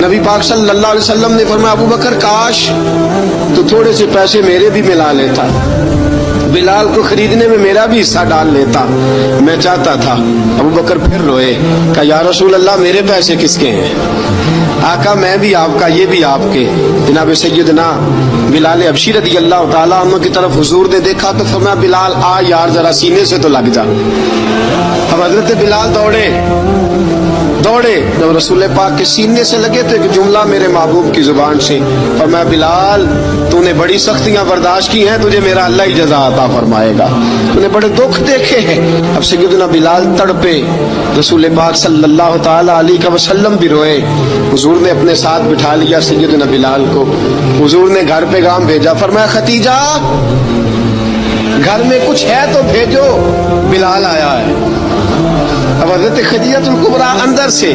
नबी पाक सल्लल्लाहु अलैहि वसल्लम ने फरमाया, अबू बकर काश तो थोड़े से पैसे मेरे भी मिला लेता, बिलाल को खरीदने में मेरा भी हिस्सा डाल लेता, मैं चाहता था। अबू बकर फिर रोए, कहा या रसूल अल्लाह मेरे पैसे किसके हैं? आका मैं भी आपका, ये भी आपके। जनाब सैयदना बिलाल हबशी रज़ी अल्लाह ताला अन्हु की तरफ हुजूर ने देखा तो फरमाया, बिलाल आ यार जरा सीने से तो लग जा। अब हजरत बिलाल दौड़े, जब रसूल पाक के सीने से लगे तो एक जुमला मेरे महबूब की जुबान से फरमाया, बिलाल तूने बड़ी सख्तियां बर्दाश्त की हैं, तुझे मेरा अल्लाह ही जज़ा अता फरमाएगा, तूने बड़े दुख देखे हैं। अब सैयदना बिलाल तड़पे, रसूल पाक सल्लल्लाहु ताला अलैहि वसल्लम भी रोए। हुजूर ने अपने साथ बिठा लिया सैयदना बिलाल को, हुजूर ने घर पैगाम भेजा, फरमाया खतीजा घर में कुछ है तो भेजो, बिलाल आया है। अब हज़रत खदीजतुल कुबरा अंदर से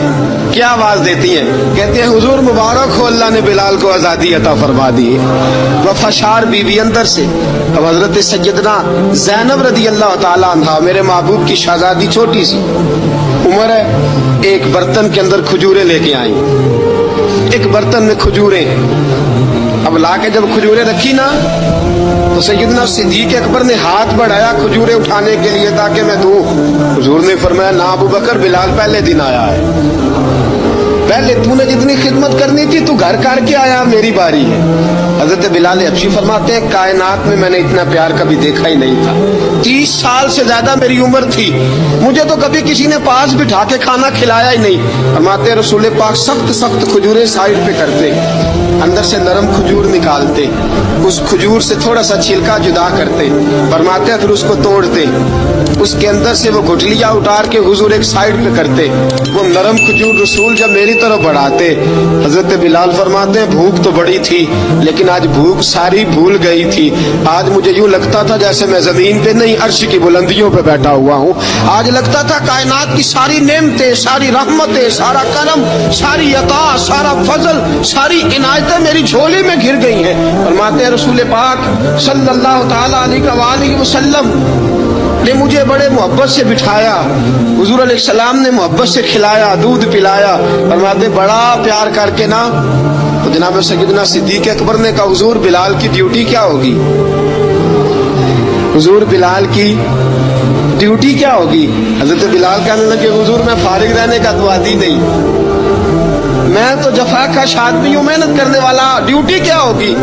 क्या आवाज देती हैं, कहते हैं हुजूर मुबारक हो, अल्लाह ने बिलाल को आजादी अता फरमा दी। वफाशार बीवी अंदर से। अब हज़रत सैयदना ज़ैनब रज़ी अल्लाह ताला अन्हा मेरे महबूब की शहजादी छोटी सी उम्र है, एक बर्तन के अंदर खजूरें लेके आई, एक बर्तन में खजूरें। अब लाके जब खजूरें रखी ना तो सैयदना सिद्दीक अकबर ने हाथ बढ़ाया खजूरें उठाने के लिए ताकि मैं दूं। हुजूर ने फरमाया, ना अबू बकर बिलाल पहले दिन आया है, पहले तूने जितनी खिदमत करनी थी तू घर करके आया, मेरी बारी है। हजरत बिलाल हबशी फरमाते हैं, कायनात में मैंने इतना प्यार कभी देखा ही नहीं था। 30 साल से ज्यादा मेरी उम्र थी, मुझे तो कभी किसी ने पास बिठा के खाना खिलाया ही नहीं। फरमाते रसूल पाक सख्त सख्त खजूरें साइड पे करते, अंदर से नरम खजूर निकालते, उस खजूर से थोड़ा सा छिलका जुदा करते, फरमाते फिर उसको तोड़ते, उसके अंदर से वो गुठलियां उतार के हुजूर एक साइड पे करते, वो नरम खजूर रसूल जब मेरी तरफ बढ़ाते। हजरत बिलाल फरमाते हैं, भूख तो बड़ी थी लेकिन आज भूख सारी भूल गई थी। आज मुझे यूं लगता था जैसे मैं जमीन पे नहीं अर्श की बुलंदियों पे बैठा हुआ हूँ। आज लगता था कायनात की सारी नेमतें, सारी रहमतें, सारा करम, सारी अता, सारा फजल, सारी इनायतें मेरी झोली में घिर गई हैं। फरमाते हैं रसूल पाक सल्लल्लाहु ताला अलैहि वसल्लम ने मुझे बड़े मोहब्बत से बिठाया, हुजूर अलैहिस्सलाम ने मोहब्बत से खिलाया, दूध पिलाया। फरमाते बड़ा प्यार करके ना तो जनाब सैयदना सिद्दीक अकबर ने कहा, हुजूर बिलाल की ड्यूटी क्या होगी? हुजूर बिलाल की ड्यूटी क्या होगी? हजरत बिलाल कहने लगे, हुजूर मैं फारिग रहने का तो आदी नहीं, मैं तो जफाकश आदमी हूँ, मेहनत करने वाला, ड्यूटी क्या होगी?